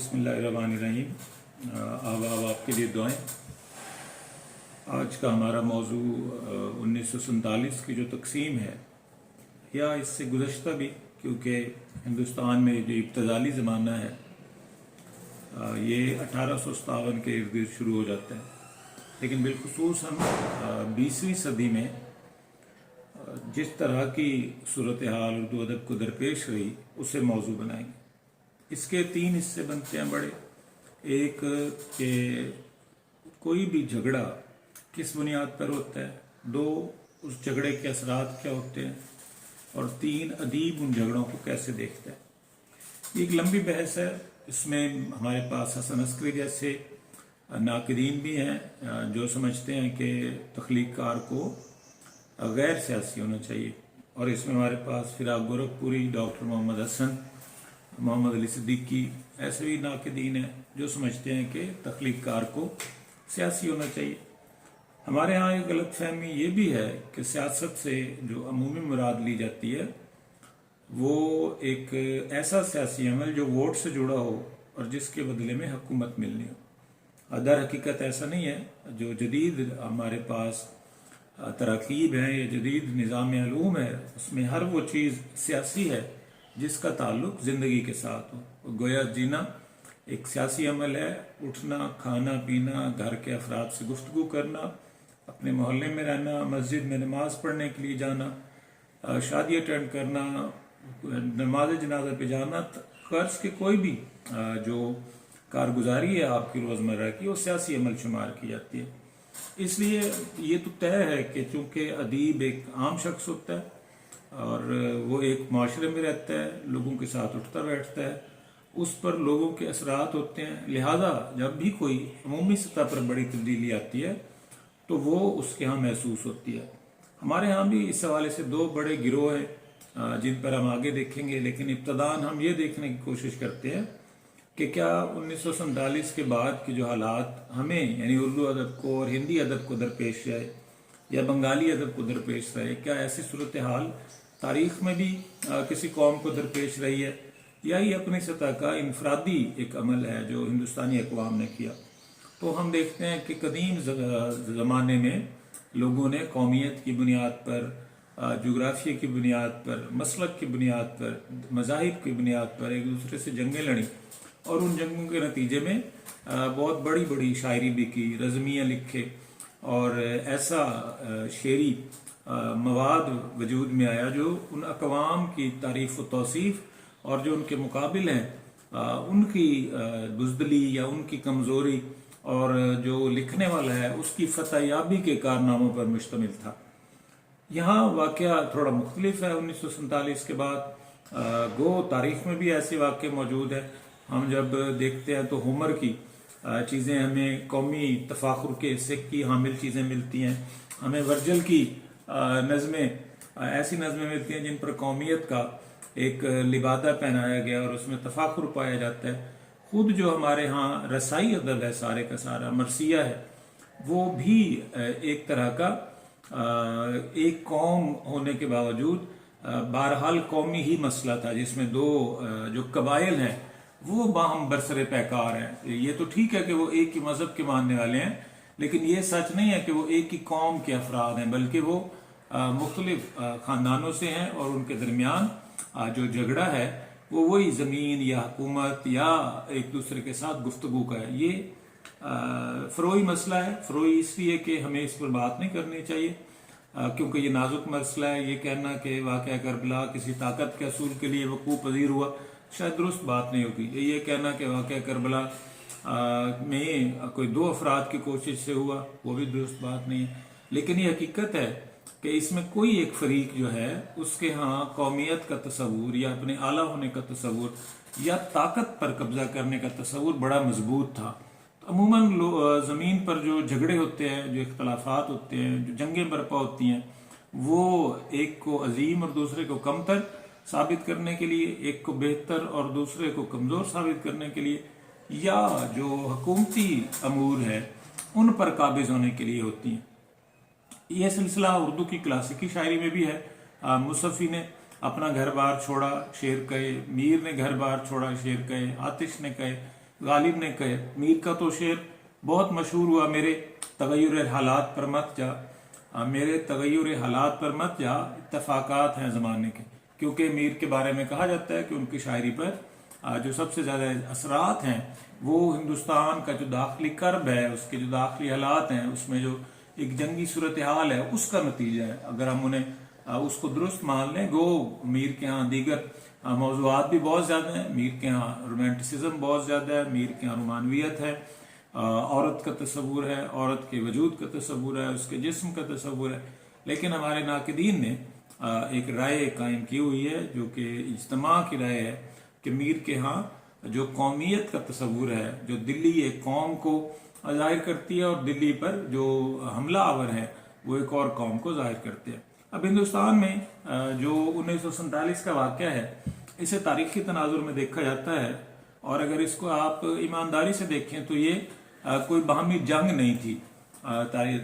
बिस्मिल्लाहिर्रहमानिर्रहीम। आवाब आपके लिए दुआएं। आज का हमारा मौजू 1947 की जो तकसीम है या इससे गुज़श्ता भी, क्योंकि हिंदुस्तान में जो इब्तदाली ज़माना है ये 1857 के इर्द गिर्द शुरू हो जाता है, लेकिन बिलखुसूस हम 20वीं सदी में जिस तरह की सूरत हाल उर्दू अदब को दरपेश रही उसे मौजू बनाएंगे। इसके 3 हिस्से बनते हैं बड़े। एक कि कोई भी झगड़ा किस बुनियाद पर होता है, 2 उस झगड़े के असरात क्या होते हैं, और 3 अदीब उन झगड़ों को कैसे देखता है। ये एक लंबी बहस है। इसमें हमारे पास हसन अस्करी जैसे नाक़दीन भी हैं जो समझते हैं कि तख्लीक़कार को गैर सियासी होना चाहिए, और इसमें हमारे पास फिराक गोरखपुरी, डॉक्टर मोहम्मद हसन, मोहम्मद अली सिद्दीकी ऐसे भी नाक़दीन हैं जो समझते हैं कि तख्लीक़कार को सियासी होना चाहिए। हमारे यहाँ एक गलत फहमी ये भी है कि सियासत से जो अमूमी मुराद ली जाती है वो एक ऐसा सियासी अमल जो वोट से जुड़ा हो और जिसके बदले में हुकूमत मिलनी हो। दर हकीकत ऐसा नहीं है। जो जदीद हमारे पास तराकीब है या जदीद निज़ाम अलूम है उसमें हर वो चीज़ सियासी है जिसका ताल्लुक ज़िंदगी के साथ हो। गोया जीना एक सियासी अमल है। उठना, खाना पीना, घर के अफराद से गुफ्तगू करना, अपने मोहल्ले में रहना, मस्जिद में नमाज पढ़ने के लिए जाना, शादी अटेंड करना, नमाज जनाजा पे जाना, कर्ज के कोई भी जो कारगुजारी है आपकी रोज़मर्रा की, वो सियासी अमल शुमार की जाती है। इसलिए ये तो तय है कि चूँकि अदीब एक आम शख्स होता है और वो एक माशरे में रहता है, लोगों के साथ उठता बैठता है, उस पर लोगों के असरात होते हैं, लिहाजा जब भी कोई अमूमी सतह पर बड़ी तब्दीली आती है तो वो उसके यहाँ महसूस होती है। हमारे यहाँ भी इस हवाले से 2 बड़े गिरोह हैं जिन पर हम आगे देखेंगे, लेकिन इब्तदान हम ये देखने की कोशिश करते हैं कि क्या 1947 के बाद के जो हालात हमें यानी उर्दू अदब को और हिंदी अदब को दरपेश आए या बंगाली अदब को दरपेश रहे, क्या ऐसी सूरत हाल तारीख में भी किसी कौम को दरपेश रही है, या ये अपनी सतह का इनफरादी एक अमल है जो हिंदुस्तानी अक़वाम ने किया। तो हम देखते हैं कि कदीम ज़माने में लोगों ने कौमियत की बुनियाद पर, जोग्राफिया की बुनियाद पर, मसलक की बुनियाद पर, मज़ाहिब की बुनियाद पर एक दूसरे से जंगें लड़ी, और उन जंगों के नतीजे में बहुत बड़ी बड़ी शायरी भी की, रज़मियाँ लिखे, और ऐसा शेरी मवाद वजूद में आया जो उन अक़वाम की तारीफ़ व तौसीफ़ और जो उनके मुकाबिल हैं उनकी बुज़दली या उनकी कमज़ोरी और जो लिखने वाला है उसकी फतहयाबी के कारनामों पर मुश्तमिल था। यहाँ वाक़या थोड़ा मुख्तलिफ है 1947 के बाद। गो तारीख़ में भी ऐसे वाक़े मौजूद हैं। हम जब देखते हैं तो होमर की चीज़ें हमें कौमी तफाखुर के सिक की हामिल चीज़ें मिलती हैं। हमें वर्जल की नज़में, ऐसी नज़में मिलती हैं जिन पर कौमियत का एक लिबादा पहनाया गया और उसमें तफाखुर पाया जाता है। खुद जो हमारे यहाँ रसाई अदब है सारे का सारा, मरसिया है, वो भी एक तरह का एक कौम होने के बावजूद बहरहाल कौमी ही मसला था जिसमें 2 जो कबाइल हैं वो बाहम बरसरे पैकार हैं। ये तो ठीक है कि वो एक ही मज़हब के मानने वाले हैं, लेकिन ये सच नहीं है कि वो एक ही कौम के अफराद हैं, बल्कि वो मुख्तलिफ ख़ानदानों से हैं और उनके दरमियान जो झगड़ा है वो वही ज़मीन या हुकूमत या एक दूसरे के साथ गुफ्तगू का है। ये फ़रोई मसला है। फ़रोई इसलिए कि हमें इस पर बात नहीं करनी चाहिए क्योंकि ये नाजुक मसला है। ये कहना कि वाक़या करबला किसी ताकत के असूल के लिए वक़ूफ़ पज़ीर हुआ शायद दुरुस्त बात नहीं होगी। ये कहना कि वाक़या करबला में कोई 2 अफराद की कोशिश से हुआ वो भी दुरुस्त बात नहीं है। लेकिन ये हकीकत है कि इसमें कोई एक फरीक जो है उसके यहाँ कौमियत का तस्वूर या अपने आला होने का तस्वूर या ताकत पर कब्जा करने का तस्वूर बड़ा मजबूत था। तो अमूमन ज़मीन पर जो झगड़े होते हैं, जो इख्तलाफात होते हैं, जो जंगें बर्पा होती हैं, वो एक को अजीम और दूसरे को कमतर साबित करने के लिए, एक को बेहतर और दूसरे को कमज़ोर साबित करने के लिए, या जो हुकूमती अमूर है उन पर काबिज होने के लिए होती हैं। यह सिलसिला उर्दू की क्लासिकी शायरी में भी है। मुसफ़ी ने अपना घर बार छोड़ा शेर कहे, मीर ने घर बार छोड़ा शेर कहे, आतिश ने कहे, गालिब ने कहे। मीर का तो शेर बहुत मशहूर हुआ, मेरे तगय्युर हालात पर मत जा, मेरे तगय्युर हालात पर मत जा, इत्तफाकात हैं ज़माने के। क्योंकि मीर के बारे में कहा जाता है कि उनकी शायरी पर जो सबसे ज़्यादा असरात हैं वो हिंदुस्तान का जो दाखिली कर्ब है, उसके जो दाखिली हालात हैं, उसमें जो एक जंगी सूरत हाल है, उसका नतीजा है। अगर हम उन्हें उसको दुरुस्त मान लें, गो मीर के यहाँ दीगर मौज़ूआत भी बहुत ज़्यादा हैं, मीर के यहाँ रोमांटिसिज्म बहुत ज़्यादा है, मीर के यहाँ रोमानवियत है, औरत का तस्वुर है, औरत के वजूद का तस्वुर है, उसके जिस्म का तस्वुर है। लेकिन हमारे नाक़िदीन ने एक राय कायम की हुई है जो कि इज्तिमा की राय है कि मीर के यहाँ जो कौमियत का तस्वुर है, जो दिल्ली एक कौम को जाहिर करती है और दिल्ली पर जो हमला आवर है वो एक और कौम को जाहिर करते हैं। अब हिंदुस्तान में जो 1947 का वाक़या है, इसे तारीखी तनाजुर में देखा जाता है, और अगर इसको आप ईमानदारी से देखें तो ये कोई बाहमी जंग नहीं थी।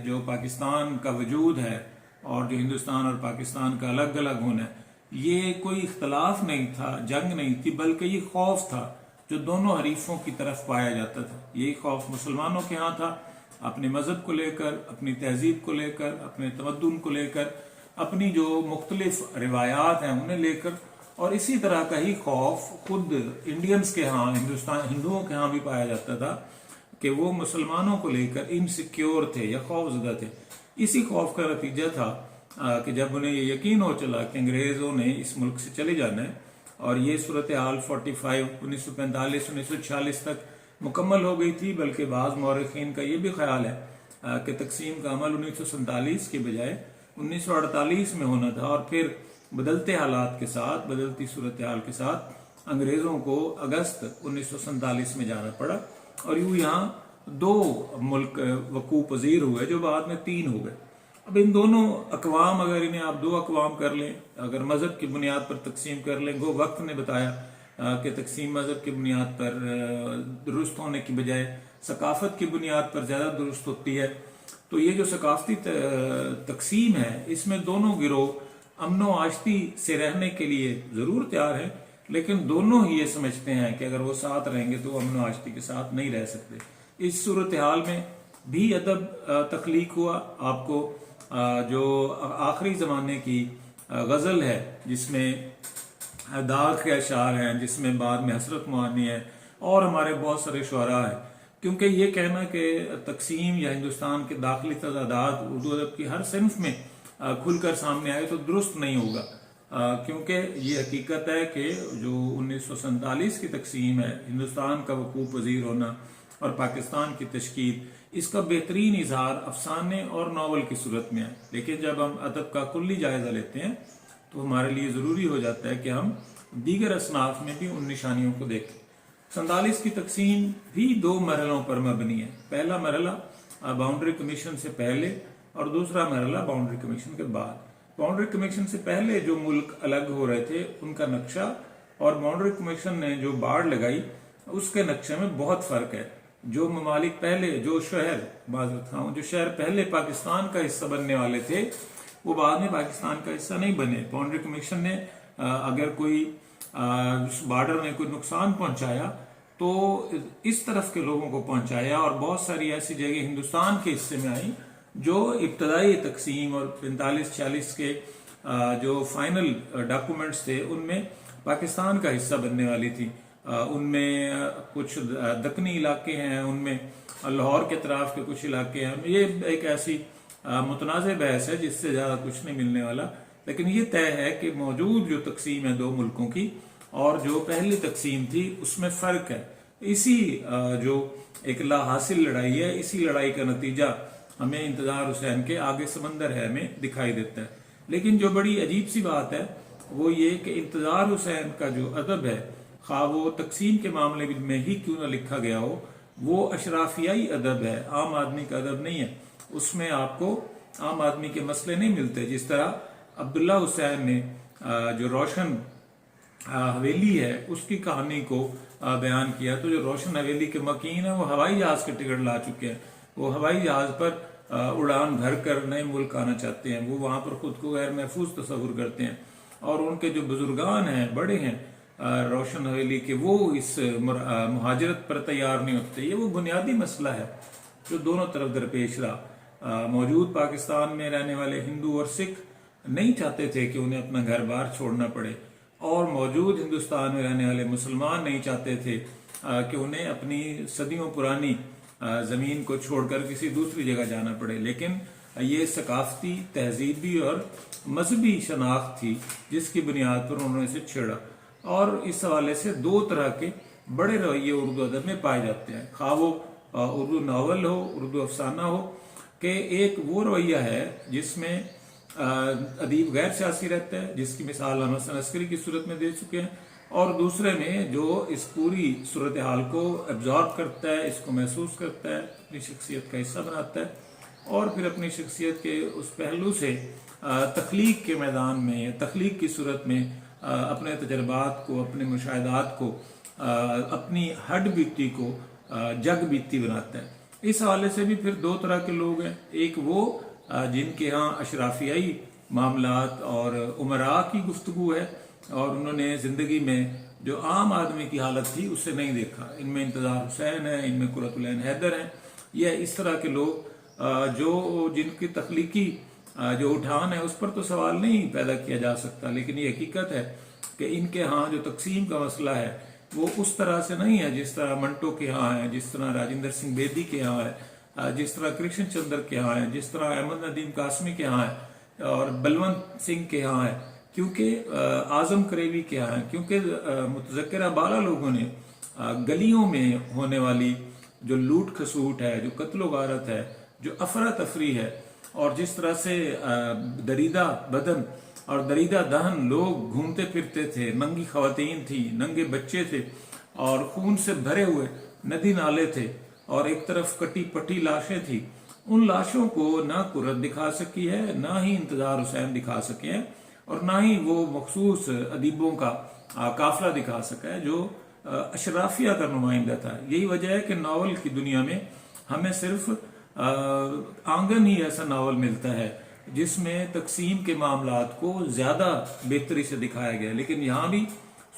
जो पाकिस्तान का वजूद है और जो हिंदुस्तान और पाकिस्तान का अलग अलग होना है, ये कोई इख्तलाफ नहीं था, जंग नहीं थी, बल्कि ये खौफ था जो दोनों हरीफों की तरफ पाया जाता था। यही खौफ मुसलमानों के यहाँ था, अपने मजहब को लेकर, अपनी तहजीब को लेकर, अपने तमद्दुन को लेकर, अपनी जो मुख्तलिफ रिवायात हैं उन्हें लेकर, और इसी तरह का ही खौफ खुद इंडियंस के यहाँ, हिंदुओं के यहाँ भी पाया जाता था कि वो मुसलमानों को लेकर इनसिक्योर थे या खौफजदा थे। इसी खौफ का नतीजा था कि जब उन्हें ये यकीन हो चला कि अंग्रेज़ों ने इस मुल्क से चले जाना है, और ये सूरत हाल 1945 1946 तक मुकम्मल हो गई थी, बल्कि बाज़ मौरखीन का ये भी ख्याल है कि तकसीम का अमल 1947 के बजाय 1948 में होना था, और फिर बदलते हालात के साथ, बदलती सूरत हाल के साथ अंग्रेज़ों को अगस्त 1947 में जाना पड़ा, और यूँ यहाँ 2 मुल्क वकूफ़ पज़ीर हुए जो बाद में 3 हो गए। अब इन दोनों अक़वाम, अगर इन्हें आप 2 अक़वाम कर लें, अगर मज़हब की बुनियाद पर तकसीम कर लें, वो वक्त ने बताया कि तकसीम मज़हब की बुनियाद पर दुरुस्त होने की बजाय सकाफ़त की बुनियाद पर ज़्यादा दुरुस्त होती है। तो ये जो सकाफ़ती तकसीम है, इसमें दोनों गिरोह अमन व आशती से रहने के लिए ज़रूर तैयार हैं, लेकिन दोनों ही ये समझते हैं कि अगर वो साथ रहेंगे तो अमन व आशती के साथ नहीं रह सकते। इस सूरत हाल में भी अदब तख्लीक हुआ। आपको जो आखिरी ज़माने की गज़ल है जिसमें दाग के अशार हैं, जिसमें बाद में हसरत मुआनी है और हमारे बहुत सारे शुअरा हैं, क्योंकि ये कहना कि तकसीम या हिंदुस्तान के दाखिली तज़ादात उर्दू अदब की हर सिन्फ में खुलकर सामने आए तो दुरुस्त नहीं होगा, क्योंकि ये हकीकत है कि जो 1947 की तकसीम है, हिंदुस्तान का वकूफ़ पज़ीर होना और पाकिस्तान की तशकील, इसका बेहतरीन इजहार अफसाने और नावल की सूरत में है। लेकिन जब हम अदब का कुल्ली जायज़ा लेते हैं तो हमारे लिए ज़रूरी हो जाता है कि हम दीगर असनाफ में भी उन निशानियों को देखें। 47 की तकसीम भी 2 मरहलों पर मबनी है। पहला मरहला बाउंड्री कमीशन से पहले और दूसरा मरहला बाउंड्री कमीशन के बाद। बाउंड्री कमीशन से पहले जो मुल्क अलग हो रहे थे उनका नक्शा और बाउंड्री कमीशन ने जो बाड़ लगाई उसके नक्शे में बहुत फ़र्क है। जो ममालिक पहले, जो शहर पहले पाकिस्तान का हिस्सा बनने वाले थे वो बाद में पाकिस्तान का हिस्सा नहीं बने। बाउंड्री कमीशन ने अगर कोई बॉर्डर में कोई नुकसान पहुंचाया तो इस तरफ के लोगों को पहुंचाया, और बहुत सारी ऐसी जगह हिंदुस्तान के हिस्से में आई जो इब्तदाई तकसीम और 45-46 के जो फाइनल डॉक्यूमेंट्स थे उनमें पाकिस्तान का हिस्सा बनने वाली थी। उनमें कुछ दक्कनी इलाके हैं, उनमें लाहौर के तरफ के कुछ इलाके हैं। ये एक ऐसी मुतनाज़ बहस है जिससे ज़्यादा कुछ नहीं मिलने वाला, लेकिन ये तय है कि मौजूद जो तकसीम है 2 मुल्कों की और जो पहली तकसीम थी उसमें फ़र्क है। इसी जो एक ला हासिल लड़ाई है, इसी लड़ाई का नतीजा हमें इंतज़ार हुसैन के आगे समंदर है में दिखाई देता है। लेकिन जो बड़ी अजीब सी बात है वो ये कि इंतज़ार हुसैन का जो अदब है, खा वो तकसीम के मामले में ही क्यों ना लिखा गया हो, वो अशराफियाई अदब है, आम आदमी का अदब नहीं है। उसमें आपको आम आदमी के मसले नहीं मिलते। जिस तरह अब्दुल्ला हुसैन ने जो रोशन हवेली है उसकी कहानी को बयान किया, तो जो रोशन हवेली के मकीन है वो हवाई जहाज के टिकट ला चुके हैं, वो हवाई जहाज पर उड़ान भर कर नए मुल्क आना चाहते हैं, वो वहाँ पर खुद को गैर महफूज तस्वुर करते हैं, और उनके जो बुजुर्गान हैं, बड़े हैं, रोशन हवेली के वो इस मुहाजरत पर तैयार नहीं होते। ये वो बुनियादी मसला है जो दोनों तरफ दरपेश रहा। मौजूद पाकिस्तान में रहने वाले हिंदू और सिख नहीं चाहते थे कि उन्हें अपना घर बार छोड़ना पड़े, और मौजूद हिंदुस्तान में रहने वाले मुसलमान नहीं चाहते थे कि उन्हें अपनी सदियों पुरानी ज़मीन को छोड़कर किसी दूसरी जगह जाना पड़े। लेकिन ये सकाफती, तहजीबी और मजहबी शनाख्त थी जिसकी बुनियाद पर उन्होंने इसे छेड़ा, और इस हवाले से दो तरह के बड़े रवैये उर्दू अदब में पाए जाते हैं, खा वो उर्दू नावल हो, उर्दू अफसाना हो। कि एक वो रवैया है जिसमें अदीब गैर सियासी रहता है, जिसकी मिसाल हम हसन अस्करी की सूरत में दे चुके हैं, और दूसरे में जो इस पूरी सूरत हाल को एब्जॉर्ब करता है, इसको महसूस करता है, अपनी शख्सियत का हिस्सा बनाता है, और फिर अपनी शख्सियत के उस पहलू से तख्लीक के मैदान में, तख्लीक की सूरत में अपने तजर्बात को, अपने मुशाहिदात को, अपनी हड बीती को जग बीती बनाता है। इस हवाले से भी फिर दो तरह के लोग हैं। एक वो जिनके यहाँ अशराफियाई मामलात और उमरा की गुफ्तगू है, और उन्होंने ज़िंदगी में जो आम आदमी की हालत थी उससे नहीं देखा। इनमें इंतज़ार हुसैन है, इनमें कुरतुलैन हैदर हैं। यह इस तरह के लोग जो जिनकी तख्लीकी जो उठान है उस पर तो सवाल नहीं पैदा किया जा सकता, लेकिन ये हकीकत है कि इनके यहाँ जो तकसीम का मसला है वो उस तरह से नहीं है जिस तरह मंटो के यहाँ है, जिस तरह राजेंद्र सिंह बेदी के यहाँ है, जिस तरह कृष्ण चंद्र के यहाँ है, जिस तरह अहमद नदीम कासमी के यहाँ है, और बलवंत सिंह के यहाँ है, क्योंकि आजम करेवी के यहाँ है, क्योंकि मुतज़क्किरा बाला लोगों ने गलियों में होने वाली जो लूट खसूट है, जो कत्लो गारत है, जो अफरा तफरी है, और जिस तरह से दरीदा बदन और दरीदा दहन लोग घूमते फिरते थे, नंगी खवातीन थी, नंगे बच्चे थे, और खून से भरे हुए नदी नाले थे, और एक तरफ कटी पटी लाशें थी। उन लाशों को ना कुर्रत दिखा सकी है, ना ही इंतजार हुसैन दिखा सके हैं, और ना ही वो मखसूस अदीबों का काफिला दिखा सका है जो अशराफिया का नुमाइंदा था। यही वजह है कि नावल की दुनिया में हमें सिर्फ आंगन ही ऐसा नावल मिलता है जिसमें तकसीम के मामलात को ज्यादा बेहतरी से दिखाया गया, लेकिन यहाँ भी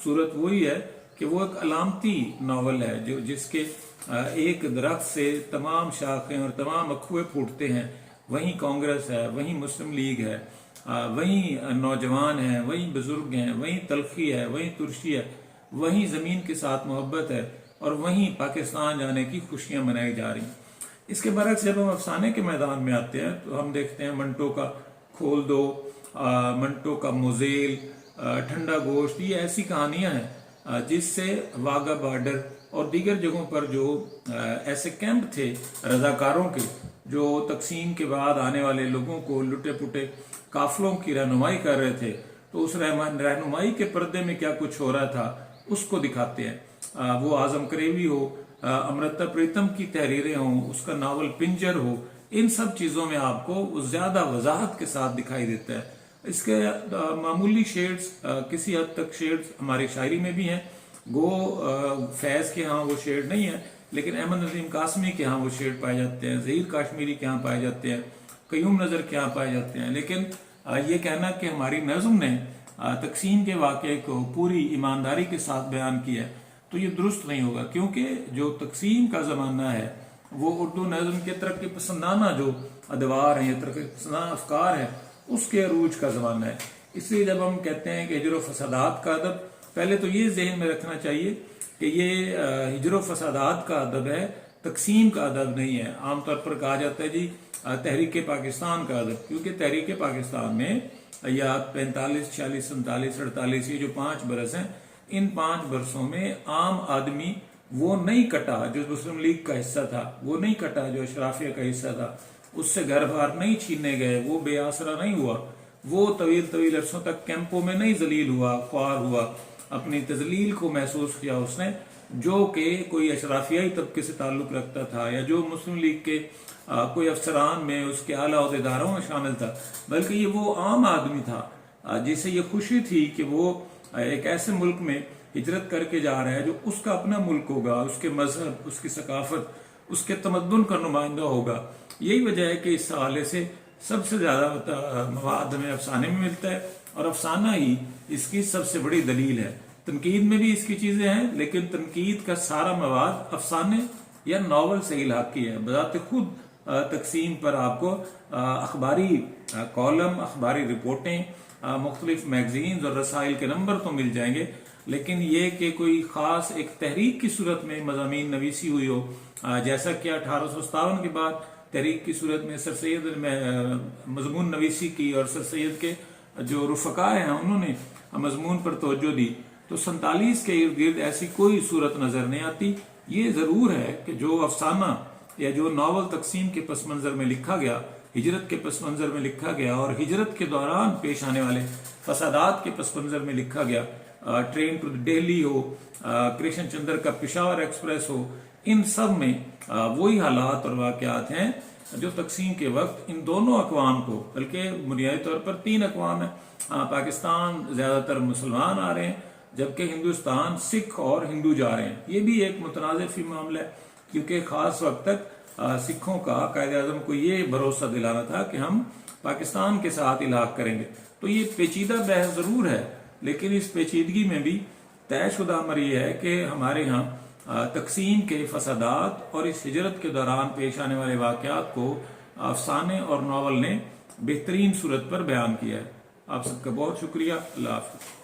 सूरत वही है कि वो एक अलामती नावल है जो जिसके एक दरख्त से तमाम शाखें और तमाम अखुए फूटते हैं। वहीं कांग्रेस है, वहीं मुस्लिम लीग है, वहीं नौजवान हैं, वहीं बुजुर्ग हैं, वहीं तलखी है, वहीं तुर्शी है, वहीं ज़मीन के साथ मोहब्बत है, और वहीं पाकिस्तान जाने की खुशियां मनाई जा रही हैं। इसके बरक्स जब हम अफसाने के मैदान में आते हैं तो हम देखते हैं मंटो का खोल दो, मंटो का मुजेल, ठंडा गोश्त, ये ऐसी कहानियां हैं जिससे वाघा बॉर्डर और दीगर जगहों पर जो ऐसे कैंप थे रजाकारों के जो तकसीम के बाद आने वाले लोगों को लुटे पुटे काफिलों की रहनुमाई कर रहे थे, तो उस रहनुमाई के पर्दे में क्या कुछ हो रहा था उसको दिखाते हैं। वो आजम करेवी हो, अमृता प्रीतम की तहरीरें हों, उसका नावल पिंजर हो, इन सब चीज़ों में आपको ज़्यादा वजाहत के साथ दिखाई देता है। इसके मामूली शेड्स, किसी हद तक शेड्स हमारी शायरी में भी हैं। गो फैज़ के यहाँ वो शेड नहीं है, लेकिन अहमद नदीम कासमी के यहाँ वो शेड पाए जाते हैं, ज़हीर काश्मीरी के यहाँ पाए जाते हैं, कयूम नज़र के यहाँ पाए जाते हैं। लेकिन ये कहना कि हमारी नज़्म ने तकसीम के वाक़े को पूरी ईमानदारी के साथ बयान किया है तो ये दुरुस्त नहीं होगा, क्योंकि जो तकसीम का ज़माना है वो उर्दू नज़्म के तरक्की पसंदाना जो अदवार हैं, ये तरक्की पसंदाना अफकार है, उसके अरूज का ज़माना है। इसलिए जब हम कहते हैं कि हिजर व फसादात का अदब, पहले तो ये जहन में रखना चाहिए कि ये हिजर व फसादात का अदब है, तकसीम का अदब नहीं है। आमतौर पर कहा जाता है जी तहरीक पाकिस्तान का अदब, क्योंकि तहरीक पाकिस्तान में या 45, 46, 47, 48 ये जो 5 बरस हैं, इन 5 बरसों में आम आदमी वो नहीं कटा जो मुस्लिम लीग का हिस्सा था, वो नहीं कटा जो अशराफिया का हिस्सा था, उससे घर बार नहीं छीने गए, वो बेआसरा नहीं हुआ, वो तवील तवील अरसों तक कैंपों में नहीं जलील हुआ, ख्वार हुआ, अपनी तजलील को महसूस किया उसने, जो कि कोई अशराफियाई तबके से ताल्लुक रखता था या जो मुस्लिम लीग के कोई अफसरान में उसके आला अहदेदारों में शामिल था, बल्कि ये वो आम आदमी था जिसे ये खुशी थी कि वो एक ऐसे मुल्क में हिजरत करके जा रहा है जो उसका अपना मुल्क होगा, उसके मजहब, उसकी सकाफत, उसके तमद्दुन का नुमाइंदा होगा। यही वजह है कि इस हवाले से सबसे ज़्यादा मवाद हमें अफसाने में मिलता है, और अफसाना ही इसकी सबसे बड़ी दलील है। तनकीद में भी इसकी चीजें हैं, लेकिन तनकीद का सारा मवाद अफसाने या नावल से इलाकी है। बजाते खुद तकसीम पर आपको अखबारी कॉलम, अखबारी रिपोर्टें, मुख्तलिफ मैगजीन्स और रसाइल के नंबर तो मिल जाएंगे, लेकिन ये कि कोई खास एक तहरीक की सूरत में मज़ामीन नवीसी हुई हो, जैसा कि 1857 के बाद तहरीक की सूरत में सर सैयद मजमून नवीसी की और सर सैयद के जो रुफका हैं उन्होंने मजमून पर तवज्जो दी, तो 47 के इर्द गिर्द ऐसी कोई सूरत नजर नहीं आती। ये जरूर है कि जो अफसाना या जो नावल तकसीम के पस मंजर में लिखा गया, हिजरत के पस मंजर में लिखा गया और हिजरत के दौरान पेश आने वाले फसादात के पस मंजर में लिखा गया, ट्रेन टू दिल्ली हो, कृष्ण चंद्र का पेशावर एक्सप्रेस हो, इन सब में वही हालात और वाकयात हैं जो तकसीम के वक्त इन दोनों अकवाम को, बल्कि बुनियादी तौर पर 3 अकवाम है। पाकिस्तान ज्यादातर मुसलमान आ रहे हैं, जबकि हिंदुस्तान सिख और हिंदू जा रहे हैं। ये भी एक मुतनाज़िफ़ी मामला है, क्योंकि खास वक्त तक सिखों का कायदे आज़म को ये भरोसा दिलाना था कि हम पाकिस्तान के साथ इलाक़ करेंगे। तो ये पेचीदा बहस जरूर है, लेकिन इस पेचीदगी में भी तयशुदा अमर यह है कि हमारे यहाँ तकसीम के फसादात और इस हिजरत के दौरान पेश आने वाले वाक़यात को अफसाने और नावल ने बेहतरीन सूरत पर बयान किया है। आप सबका बहुत शुक्रिया। अल्लाह हाफ़िज़।